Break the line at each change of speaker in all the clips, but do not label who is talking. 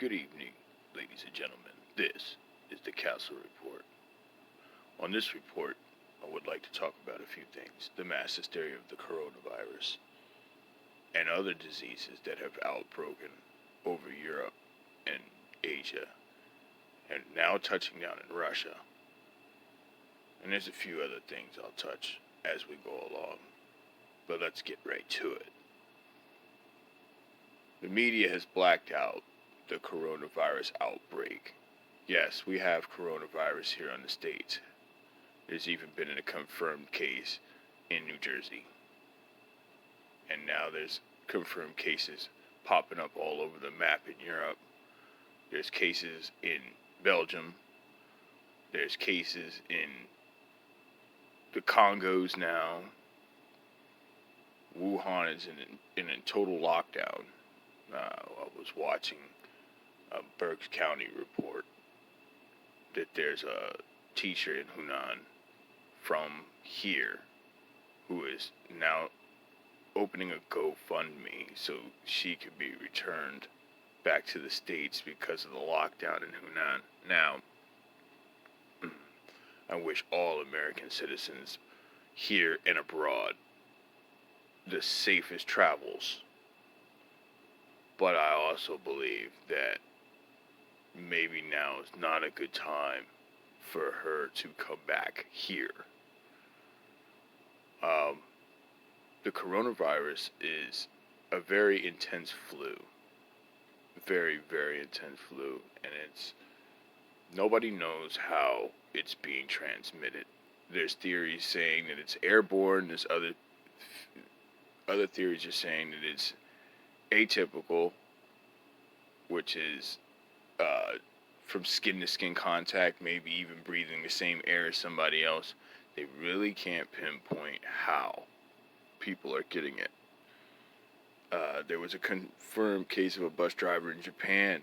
Good evening, ladies and gentlemen. This is the Kastle Report. On this report, I would like to talk about a few things. The mass hysteria of the coronavirus and other diseases that have outbroken over Europe and Asia and now touching down in Russia. And there's a few other things I'll touch as we go along. But let's get right to it. The media has blacked out the coronavirus outbreak. Yes, we have coronavirus here in the States. There's even been a confirmed case in New Jersey. And now there's confirmed cases popping up all over the map in Europe. There's cases in Belgium. There's cases in the Congos now. Wuhan is in a total lockdown. I was watching a Berks County report that there's a teacher in Hunan from here who is now opening a GoFundMe so she could be returned back to the States because of the lockdown in Hunan. Now, I wish all American citizens here and abroad the safest travels. But I also believe that maybe now is not a good time for her to come back here. The coronavirus is a very intense flu. Very, very intense flu. And nobody knows how it's being transmitted. There's theories saying that it's airborne. There's other theories are saying that it's atypical, which is from skin to skin contact, maybe even breathing the same air as somebody else. They really can't pinpoint how people are getting it. There was a confirmed case of a bus driver in Japan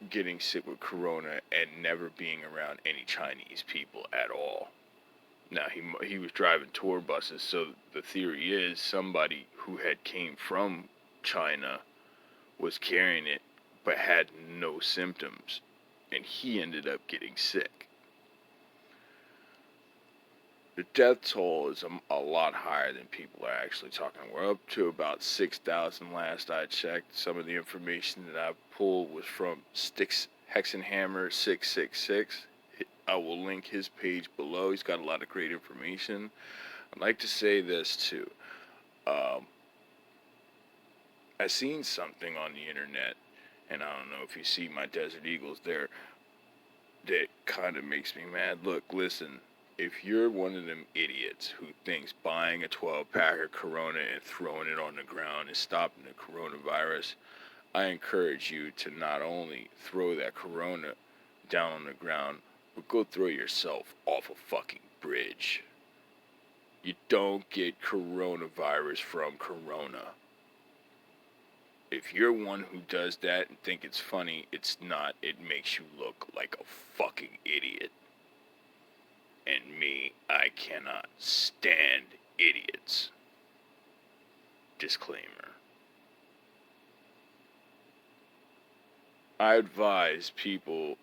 getting sick with corona and never being around any Chinese people at all. Now, he was driving tour buses, so the theory is somebody who had came from China was carrying it but had no symptoms, and he ended up getting sick. The death toll is a lot higher than people are actually talking. We're up to about 6,000 last I checked. Some of the information that I pulled was from Sticks Hexenhammer 666. I will link his page below. He's got a lot of great information. I'd like to say this too. I seen something on the internet, and I don't know if you see my Desert Eagles there, that kind of makes me mad. Look, listen, if you're one of them idiots who thinks buying a 12-pack of Corona and throwing it on the ground is stopping the coronavirus, I encourage you to not only throw that Corona down on the ground, but go throw yourself off a fucking bridge. You don't get coronavirus from Corona. If you're one who does that and think it's funny, it's not. It makes you look like a fucking idiot. And me, I cannot stand idiots. Disclaimer. I advise people,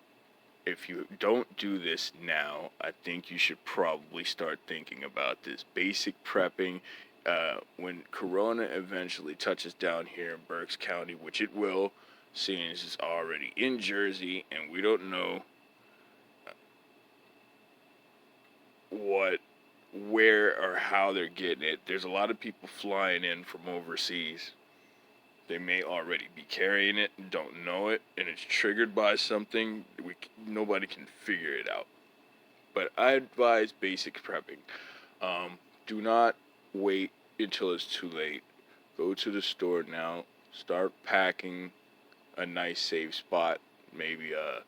if you don't do this now, I think you should probably start thinking about this. Basic prepping. When Corona eventually touches down here in Berks County, which it will, seeing as it's already in Jersey, and we don't know where or how they're getting it. There's a lot of people flying in from overseas. They may already be carrying it and don't know it, and it's triggered by something. Nobody can figure it out. But I advise basic prepping. Do not wait until it's too late. Go to the store now. Start packing a nice safe spot. Maybe a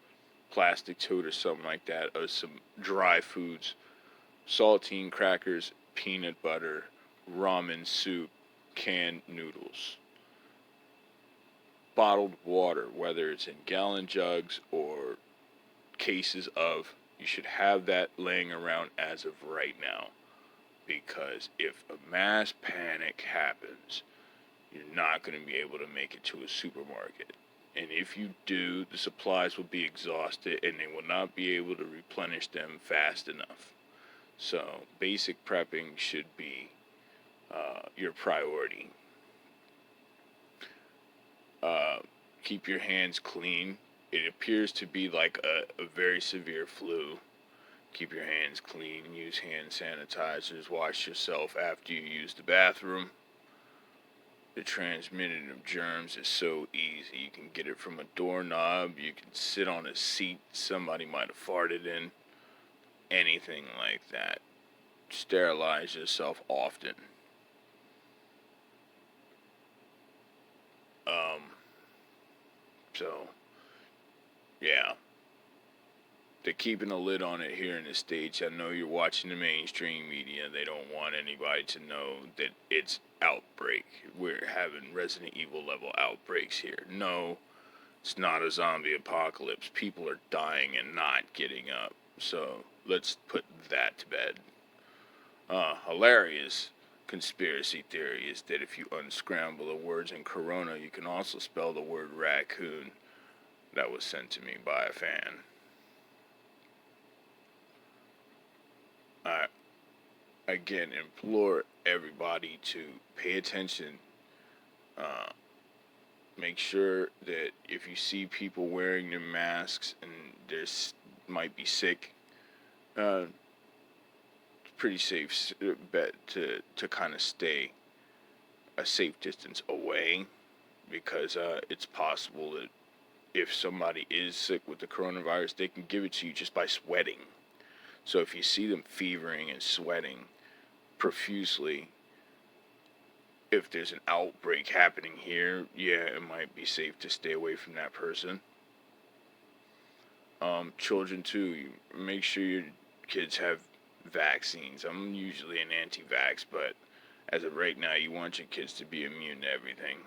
plastic tote or something like that. Or some dry foods. Saltine crackers, peanut butter, ramen soup, canned noodles. Bottled water, whether it's in gallon jugs or cases of, you should have that laying around as of right now. Because if a mass panic happens, you're not going to be able to make it to a supermarket. And if you do, the supplies will be exhausted and they will not be able to replenish them fast enough. So, basic prepping should be your priority. Uh, Keep your hands clean. It appears to be like a very severe flu. Keep your hands clean. Use hand sanitizers. Wash yourself after you use the bathroom. The transmitting of germs is so easy. You can get it from a doorknob. You can sit on a seat somebody might have farted in. Anything like that. Sterilize yourself often. Um, so, yeah. They're keeping a lid on it here in the States. I know you're watching the mainstream media. They don't want anybody to know that it's outbreak. We're having Resident Evil level outbreaks here. No, it's not a zombie apocalypse. People are dying and not getting up. So let's put that to bed. Hilarious conspiracy theory is that if you unscramble the words in Corona, you can also spell the word raccoon. That was sent to me by a fan. I again implore everybody to pay attention. Uh, Make sure that if you see people wearing their masks and there's might be sick, uh, pretty safe bet to kind of stay a safe distance away, because it's possible that if somebody is sick with the coronavirus, they can give it to you just by sweating. So if you see them fevering and sweating profusely, if there's an outbreak happening here, yeah, it might be safe to stay away from that person. Children too, you make sure your kids have vaccines. I'm usually an anti-vax, but as of right now, you want your kids to be immune to everything.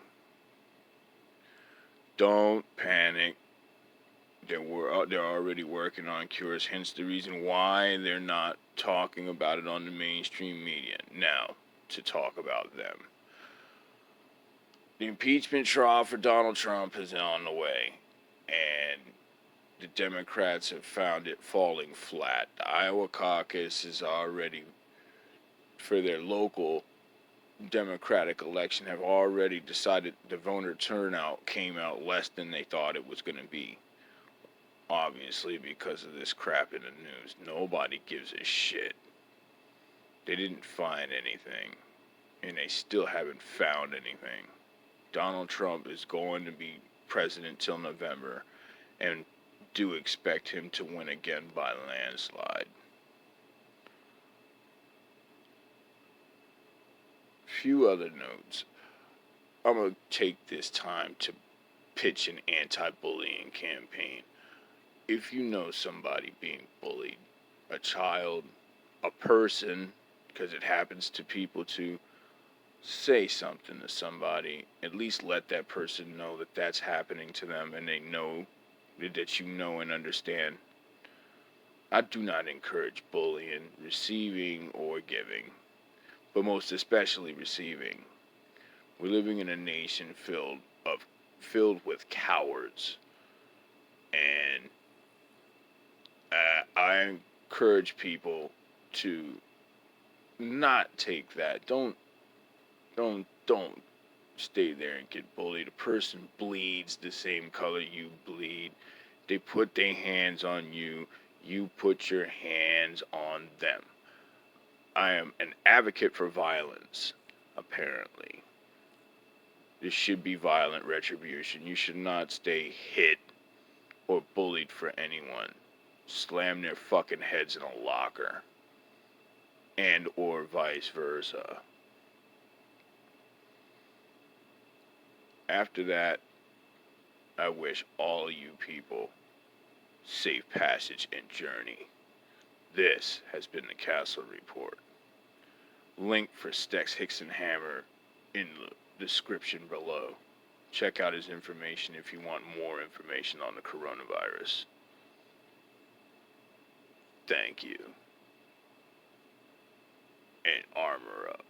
Don't panic. They're already working on cures, hence the reason why they're not talking about it on the mainstream media now, to talk about them. The impeachment trial for Donald Trump is on the way, and the Democrats have found it falling flat. The Iowa caucus is already, for their local Democratic election, have already decided the voter turnout came out less than they thought it was going to be. Obviously, because of this crap in the news. Nobody gives a shit. They didn't find anything, and they still haven't found anything. Donald Trump is going to be president till November, and do expect him to win again by landslide. Few other notes. I'm going to take this time to pitch an anti-bullying campaign. If you know somebody being bullied, a child, a person, because it happens to people too, say something to somebody. At least let that person know that that's happening to them, and they know that you know and understand. I do not encourage bullying, receiving or giving, but most especially receiving. We're living in a nation filled with cowards, and I encourage people to not take that. Don't stay there and get bullied. A person bleeds the same color you bleed. They put their hands on you. You put your hands on them. I am an advocate for violence, apparently. There should be violent retribution. You should not stay hit or bullied for anyone. Slam their fucking heads in a locker. And or vice versa. After that, I wish all you people safe passage and journey. This has been the Kastle Report. Link for Stex Hickson Hammer in the description below. Check out his information if you want more information on the coronavirus. Thank you. And armor up.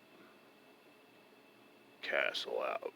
Kastle out.